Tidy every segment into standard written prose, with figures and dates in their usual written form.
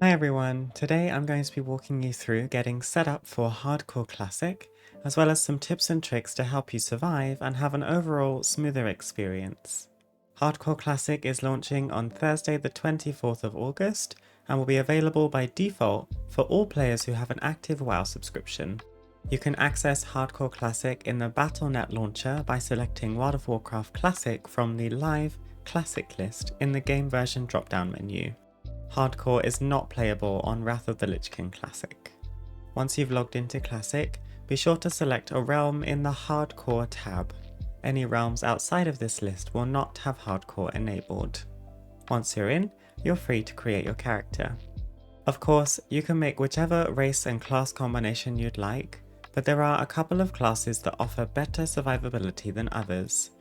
Hi everyone, today I'm going to be walking you through getting set up for Hardcore Classic, as well as some tips and tricks to help you survive and have an overall smoother experience. Hardcore Classic is launching on Thursday the 24th of August and will be available by default for all players who have an active WoW subscription. You can access Hardcore Classic in the Battle.net launcher by selecting World of Warcraft Classic from the Live Classic list in the game version drop-down menu. Hardcore is not playable on Wrath of the Lich King Classic. Once you've logged into Classic, be sure to select a realm in the Hardcore tab. Any realms outside of this list will not have Hardcore enabled. Once you're in, you're free to create your character. Of course, you can make whichever race and class combination you'd like, but there are a couple of classes that offer better survivability than others.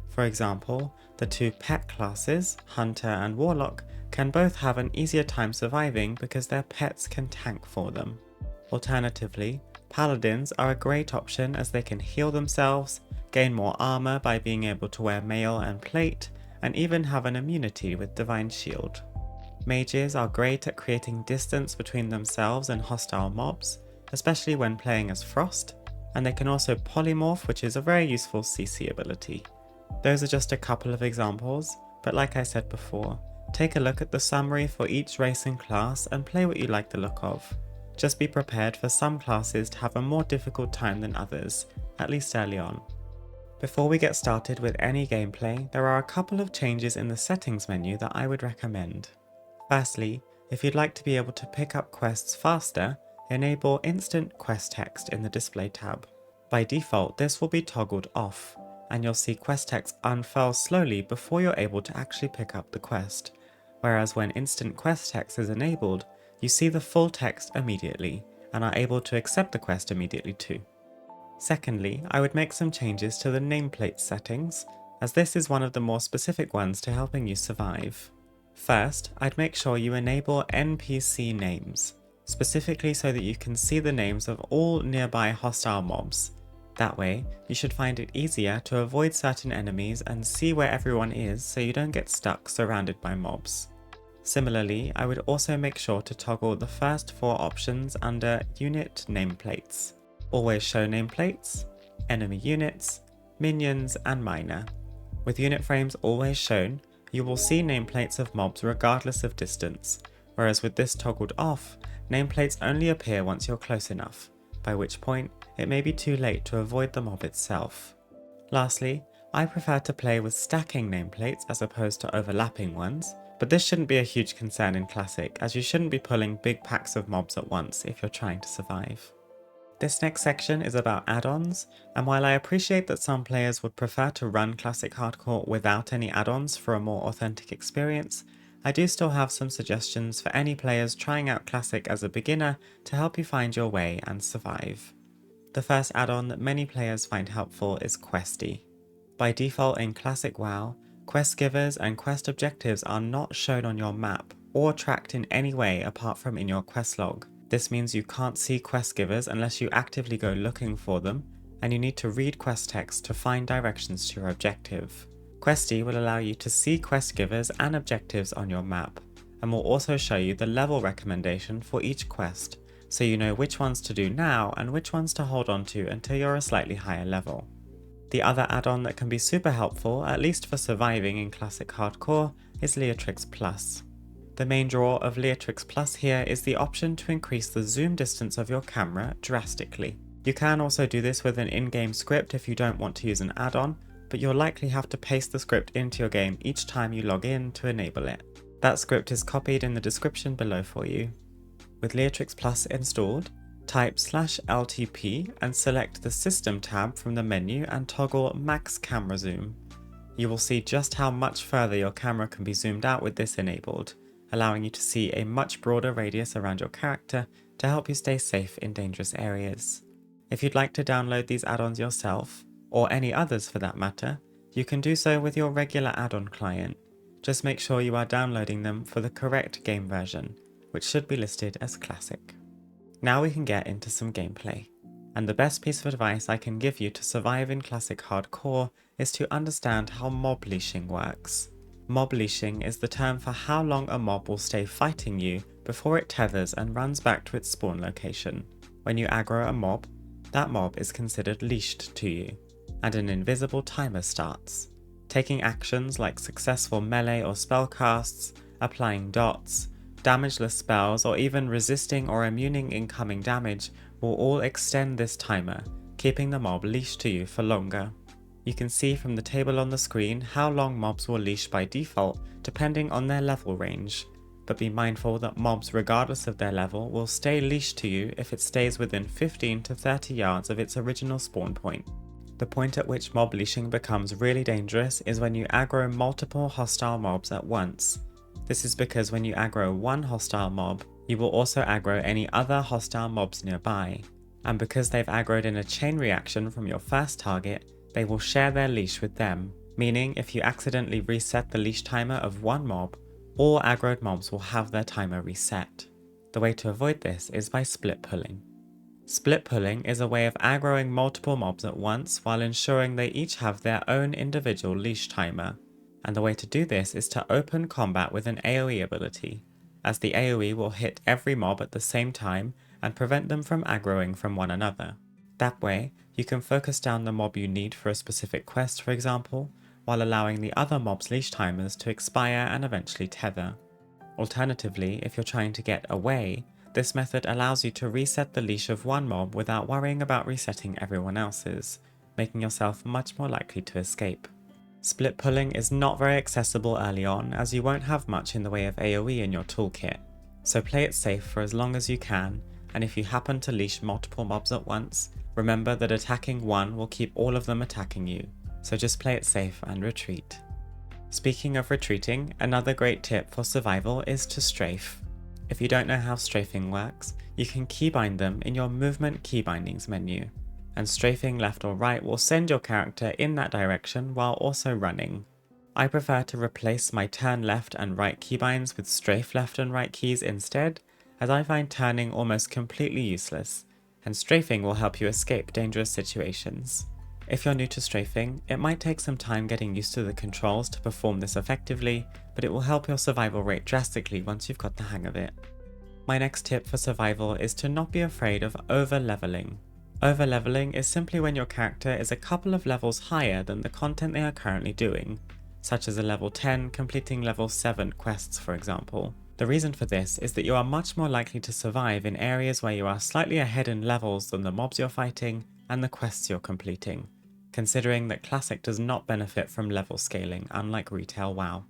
For example, the two pet classes, Hunter and Warlock, can both have an easier time surviving because their pets can tank for them. Alternatively, Paladins are a great option as they can heal themselves, gain more armor by being able to wear mail and plate, and even have an immunity with Divine Shield. Mages are great at creating distance between themselves and hostile mobs, especially when playing as Frost, and they can also polymorph, which is a very useful CC ability. Those are just a couple of examples, but like I said before, take a look at the summary for each race and class and play what you like the look of. Just be prepared for some classes to have a more difficult time than others, at least early on. Before we get started with any gameplay, there are a couple of changes in the settings menu that I would recommend. Firstly, if you'd like to be able to pick up quests faster, enable instant quest text in the display tab. By default, this will be toggled off, and you'll see quest text unfurl slowly before you're able to actually pick up the quest, whereas when instant quest text is enabled, you see the full text immediately, and are able to accept the quest immediately too. Secondly, I would make some changes to the nameplate settings, as this is one of the more specific ones to helping you survive. First, I'd make sure you enable NPC names, specifically so that you can see the names of all nearby hostile mobs. That way, you should find it easier to avoid certain enemies and see where everyone is so you don't get stuck surrounded by mobs. Similarly, I would also make sure to toggle the first four options under Unit Nameplates. Always show nameplates, enemy units, minions, and miner. With unit frames always shown, you will see nameplates of mobs regardless of distance, whereas with this toggled off, nameplates only appear once you're close enough, by which point it may be too late to avoid the mob itself. Lastly, I prefer to play with stacking nameplates as opposed to overlapping ones, but this shouldn't be a huge concern in Classic, as you shouldn't be pulling big packs of mobs at once if you're trying to survive. This next section is about add-ons, and while I appreciate that some players would prefer to run Classic Hardcore without any add-ons for a more authentic experience, I do still have some suggestions for any players trying out Classic as a beginner to help you find your way and survive. The first add-on that many players find helpful is Questy. By default in Classic WoW, quest givers and quest objectives are not shown on your map or tracked in any way apart from in your quest log. This means you can't see quest givers unless you actively go looking for them, and you need to read quest text to find directions to your objective. Questy will allow you to see quest givers and objectives on your map, and will also show you the level recommendation for each quest, so you know which ones to do now and which ones to hold on to until you're a slightly higher level. The other add-on that can be super helpful, at least for surviving in Classic Hardcore, is Leatrix Plus. The main draw of Leatrix Plus here is the option to increase the zoom distance of your camera drastically. You can also do this with an in-game script if you don't want to use an add-on, but you'll likely have to paste the script into your game each time you log in to enable it. That script is copied in the description below for you. With Leatrix Plus installed, type /LTP and select the System tab from the menu and toggle Max Camera Zoom. You will see just how much further your camera can be zoomed out with this enabled, allowing you to see a much broader radius around your character to help you stay safe in dangerous areas. If you'd like to download these add-ons yourself, or any others for that matter, you can do so with your regular add-on client. Just make sure you are downloading them for the correct game version, which should be listed as Classic. Now we can get into some gameplay, and the best piece of advice I can give you to survive in Classic Hardcore is to understand how mob leashing works. Mob leashing is the term for how long a mob will stay fighting you before it tethers and runs back to its spawn location. When you aggro a mob, that mob is considered leashed to you, and an invisible timer starts. Taking actions like successful melee or spell casts, applying dots, damageless spells, or even resisting or immuning incoming damage will all extend this timer, keeping the mob leashed to you for longer. You can see from the table on the screen how long mobs will leash by default depending on their level range, but be mindful that mobs regardless of their level will stay leashed to you if it stays within 15 to 30 yards of its original spawn point. The point at which mob leashing becomes really dangerous is when you aggro multiple hostile mobs at once. This is because when you aggro one hostile mob, you will also aggro any other hostile mobs nearby, and because they've aggroed in a chain reaction from your first target, they will share their leash with them, meaning if you accidentally reset the leash timer of one mob, all aggroed mobs will have their timer reset. The way to avoid this is by split pulling. Split pulling is a way of aggroing multiple mobs at once while ensuring they each have their own individual leash timer, and the way to do this is to open combat with an AoE ability, as the AoE will hit every mob at the same time and prevent them from aggroing from one another. That way, you can focus down the mob you need for a specific quest, for example, while allowing the other mob's leash timers to expire and eventually tether. Alternatively, if you're trying to get away, this method allows you to reset the leash of one mob without worrying about resetting everyone else's, making yourself much more likely to escape. Split pulling is not very accessible early on, as you won't have much in the way of AoE in your toolkit, so play it safe for as long as you can, and if you happen to leash multiple mobs at once, remember that attacking one will keep all of them attacking you, so just play it safe and retreat. Speaking of retreating, another great tip for survival is to strafe. If you don't know how strafing works, you can keybind them in your movement keybindings menu, and strafing left or right will send your character in that direction while also running. I prefer to replace my turn left and right keybinds with strafe left and right keys instead, as I find turning almost completely useless, and strafing will help you escape dangerous situations. If you're new to strafing, it might take some time getting used to the controls to perform this effectively, but it will help your survival rate drastically once you've got the hang of it. My next tip for survival is to not be afraid of overlevelling. Overlevelling is simply when your character is a couple of levels higher than the content they are currently doing, such as a level 10 completing level 7 quests, for example. The reason for this is that you are much more likely to survive in areas where you are slightly ahead in levels than the mobs you're fighting and the quests you're completing, considering that Classic does not benefit from level scaling, unlike Retail WoW.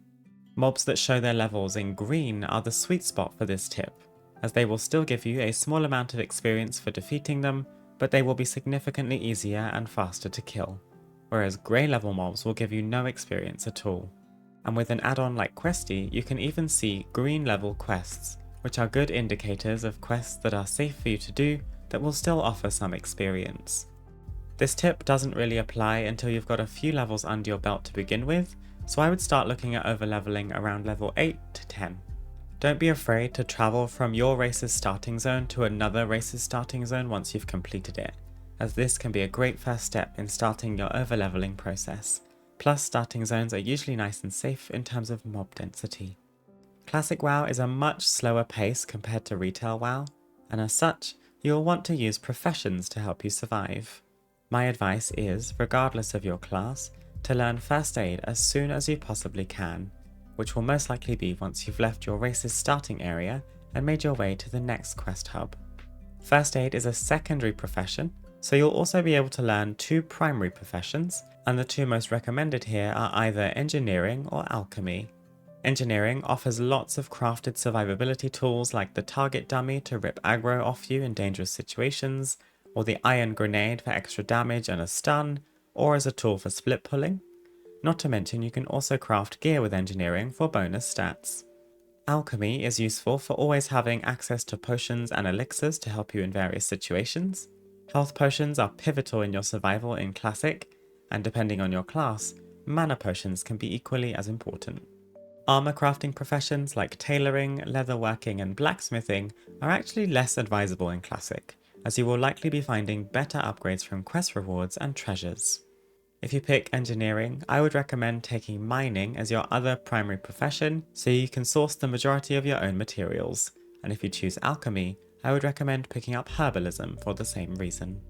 Mobs that show their levels in green are the sweet spot for this tip, as they will still give you a small amount of experience for defeating them, but they will be significantly easier and faster to kill, whereas grey level mobs will give you no experience at all. And with an add-on like Questy, you can even see green level quests, which are good indicators of quests that are safe for you to do that will still offer some experience. This tip doesn't really apply until you've got a few levels under your belt to begin with, so I would start looking at overleveling around level 8 to 10. Don't be afraid to travel from your race's starting zone to another race's starting zone once you've completed it, as this can be a great first step in starting your overleveling process. Plus, starting zones are usually nice and safe in terms of mob density. Classic WoW is a much slower pace compared to Retail WoW, and as such, you'll want to use professions to help you survive. My advice is, regardless of your class, to learn First Aid as soon as you possibly can, which will most likely be once you've left your race's starting area and made your way to the next quest hub. First Aid is a secondary profession, so you'll also be able to learn 2 primary professions, and the 2 most recommended here are either Engineering or Alchemy. Engineering offers lots of crafted survivability tools like the Target Dummy to rip aggro off you in dangerous situations, or the Iron Grenade for extra damage and a stun, or as a tool for split pulling. Not to mention you can also craft gear with Engineering for bonus stats. Alchemy is useful for always having access to potions and elixirs to help you in various situations. Health potions are pivotal in your survival in Classic, and depending on your class, mana potions can be equally as important. Armor crafting professions like tailoring, leatherworking and blacksmithing are actually less advisable in Classic, as you will likely be finding better upgrades from quest rewards and treasures. If you pick Engineering, I would recommend taking Mining as your other primary profession so you can source the majority of your own materials, and if you choose Alchemy, I would recommend picking up Herbalism for the same reason.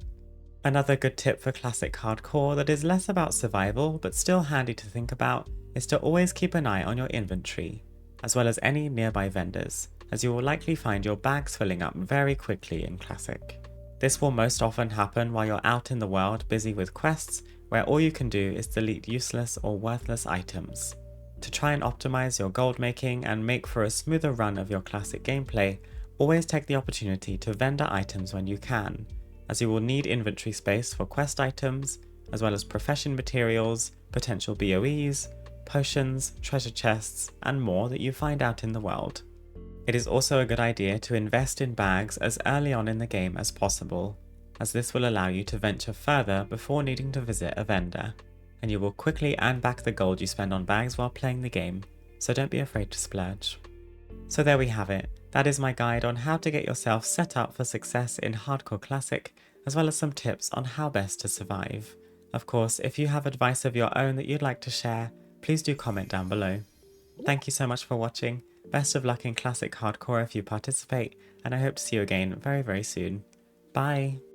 Another good tip for Classic Hardcore that is less about survival but still handy to think about is to always keep an eye on your inventory, as well as any nearby vendors, as you will likely find your bags filling up very quickly in Classic. This will most often happen while you're out in the world busy with quests where all you can do is delete useless or worthless items. To try and optimize your gold making and make for a smoother run of your Classic gameplay, always take the opportunity to vendor items when you can, as you will need inventory space for quest items, as well as profession materials, potential BOEs, potions, treasure chests, and more that you find out in the world. It is also a good idea to invest in bags as early on in the game as possible, as this will allow you to venture further before needing to visit a vendor, and you will quickly earn back the gold you spend on bags while playing the game, so don't be afraid to splurge. So there we have it. That is my guide on how to get yourself set up for success in Hardcore Classic, as well as some tips on how best to survive. Of course, if you have advice of your own that you'd like to share, please do comment down below. Thank you so much for watching, best of luck in Classic Hardcore if you participate, and I hope to see you again very soon. Bye!